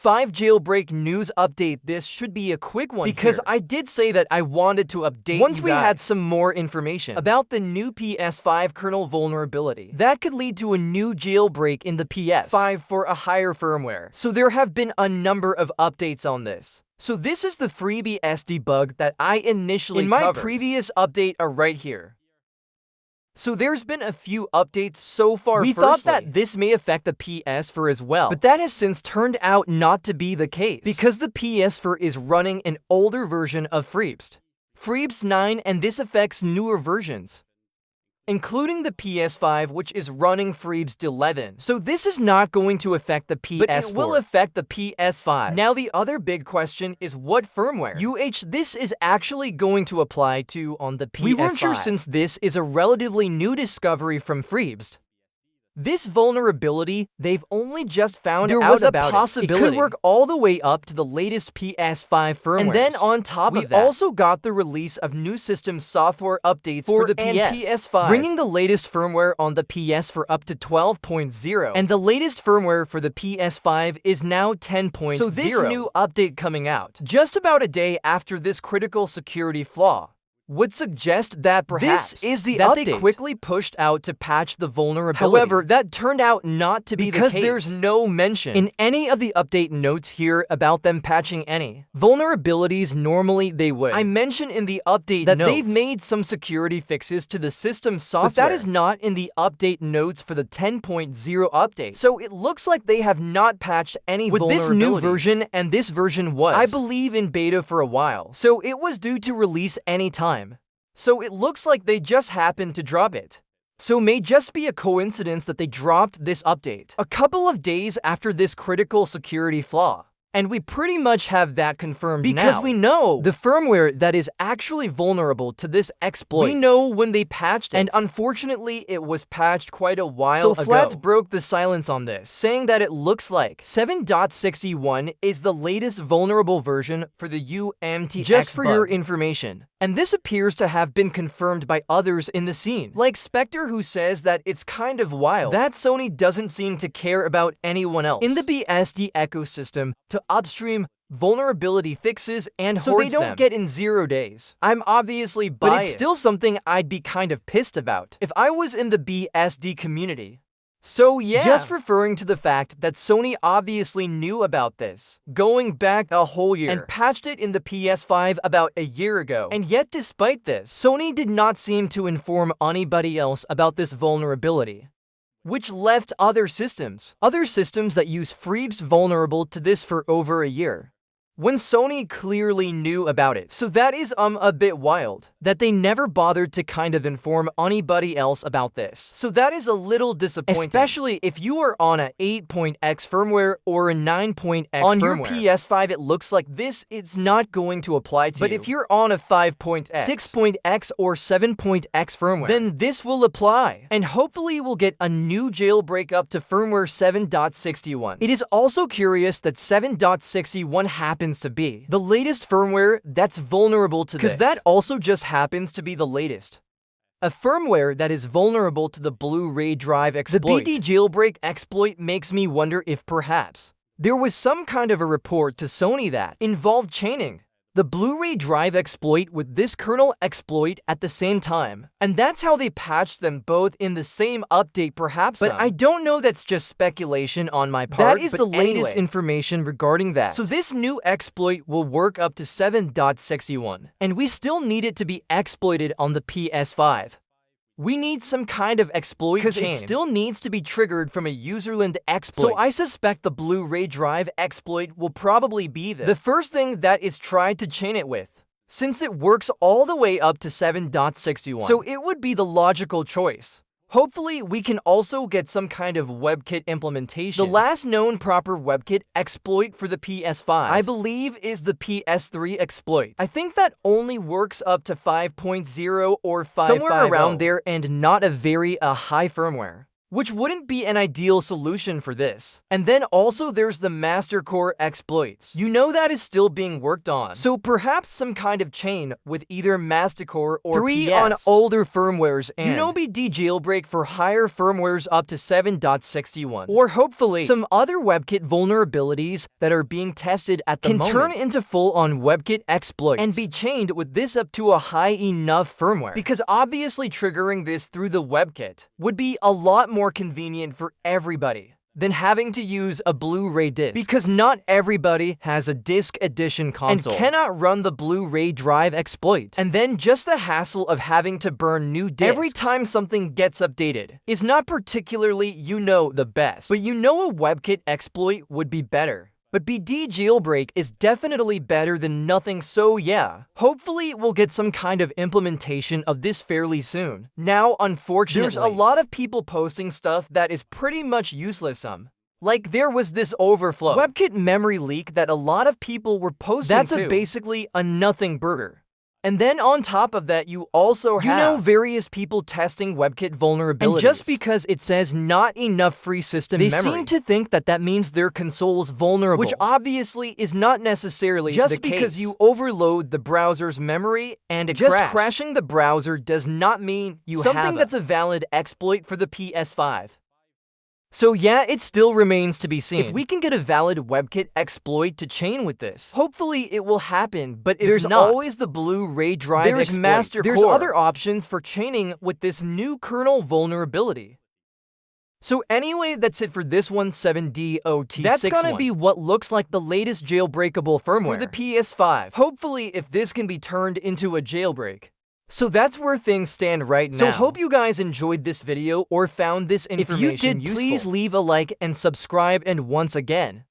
PS5 jailbreak news update. This should be a quick one because I did say that I wanted to update once we had some more information about the new PS5 kernel vulnerability that could lead to a new jailbreak in the PS5 for a higher firmware. So there have been a number of updates on this. So this is the FreeBSD bug that I initially covered. My previous update are right here. So there's been a few updates so far. We thought that this may affect the PS4 as well, but that has since turned out not to be the case because the PS4 is running an older version of FreeBSD 9, and this affects newer versions, including the PS5, which is running FreeBSD 11. So this is not going to affect the PS4, but it will affect the PS5. Now the other big question is what firmware this is actually going to apply to on the PS5. We weren't sure since this is a relatively new discovery from FreeBSD. This vulnerability, they've only just found out about it. There was a possibility it could work all the way up to the latest PS5 firmware. And then on top of that, we also got the release of new system software updates for the PS5, bringing the latest firmware on the PS4 up to 12.0. And the latest firmware for the PS5 is now 10.0. So this new update coming out just about a day after this critical security flaw would suggest that perhaps this is the update they quickly pushed out to patch the vulnerability. However, that turned out not to be the case because there's no mention in any of the update notes here about them patching any vulnerabilities. Normally they would. I mentioned in the update that they've made some security fixes to the system software, but that is not in the update notes for the 10.0 update. So it looks like they have not patched any vulnerabilities with this new version, and this version was, I believe, in beta for a while. So it was due to release anytime. So it looks like they just happened to drop it. So it may just be a coincidence that they dropped this update a couple of days after this critical security flaw. And we pretty much have that confirmed because now we know the firmware that is actually vulnerable to this exploit. We know when they patched it, and unfortunately it was patched quite a while ago. So Flats broke the silence on this, saying that it looks like 7.61 is the latest vulnerable version for the UMTX just for your information. And this appears to have been confirmed by others in the scene, like Spectre, who says that it's kind of wild that Sony doesn't seem to care about anyone else in the BSD ecosystem to upstream vulnerability fixes and so they don't get in 0 days. I'm obviously biased, but it's still something I'd be kind of pissed about if I was in the BSD community. So yeah, just referring to the fact that Sony obviously knew about this going back a whole year and patched it in the PS5 about a year ago. And yet despite this, Sony did not seem to inform anybody else about this vulnerability, which left other systems that use FreeBSD vulnerable to this for over a year, when Sony clearly knew about it. So that is a bit wild that they never bothered to kind of inform anybody else about this. So that is a little disappointing, especially if you are on a 8.x firmware or a 9.x on firmware. Your PS5, it looks like this is not going to apply to you. But if you're on a 5.x, 6.x, or 7.x firmware, then this will apply. And hopefully we'll get a new jailbreak up to firmware 7.61. It is also curious that 7.61 happens to be the latest firmware that's vulnerable to this, because that also just happens to be the latest. A firmware that is vulnerable to the Blu-ray drive exploit. The BD jailbreak exploit makes me wonder if perhaps there was some kind of a report to Sony that involved chaining the Blu-ray drive exploit with this kernel exploit at the same time. And that's how they patched them both in the same update perhaps. But I don't know, that's just speculation on my part. That is the latest information regarding that. So this new exploit will work up to 7.61. And we still need it to be exploited on the PS5. We need some kind of exploit because it still needs to be triggered from a userland exploit. So I suspect the Blu-ray drive exploit will probably be the first thing that is tried to chain it with, since it works all the way up to 7.61. So it would be the logical choice. Hopefully, we can also get some kind of WebKit implementation. The last known proper WebKit exploit for the PS5, I believe, is the PS3 exploit. I think that only works up to 5.0 or 5.50. Somewhere around there, and not a very high firmware. which wouldn't be an ideal solution for this. And then also there's the master core exploits. You know that is still being worked on, so perhaps some kind of chain with either master-core or 3 PS. on older firmwares and be jailbreak for higher firmwares up to 7.61. Or hopefully some other WebKit vulnerabilities that are being tested at the moment can turn into full-on WebKit exploits and be chained with this up to a high enough firmware. Because obviously triggering this through the WebKit would be a lot more convenient for everybody than having to use a Blu-ray disc. Because not everybody has a disc edition console and cannot run the Blu-ray drive exploit. And then just the hassle of having to burn new discs every time something gets updated is not particularly, the best. But a WebKit exploit would be better. But BD jailbreak is definitely better than nothing, so yeah. Hopefully we'll get some kind of implementation of this fairly soon. Now, unfortunately, there's a lot of people posting stuff that is pretty much useless. Like there was this overflow WebKit memory leak that a lot of people were posting that's basically a nothing burger. And then on top of that, you also have various people testing WebKit vulnerabilities. And just because it says not enough free system memory, they seem to think that that means their console's vulnerable, which obviously is not necessarily just the case. Because you overload the browser's memory and crashing the browser does not mean you have something that's a valid exploit for the PS5. So yeah, it still remains to be seen if we can get a valid WebKit exploit to chain with this. Hopefully it will happen, but if there's not, always the Blu-ray drive there's exploit. Master There's core. Other options for chaining with this new kernel vulnerability. So anyway, that's it for this 17DOT61. That's gonna be what looks like the latest jailbreakable firmware for the PS5. Hopefully if this can be turned into a jailbreak. So that's where things stand right now. So hope you guys enjoyed this video or found this information useful. If you did, please leave a like and subscribe, and once again,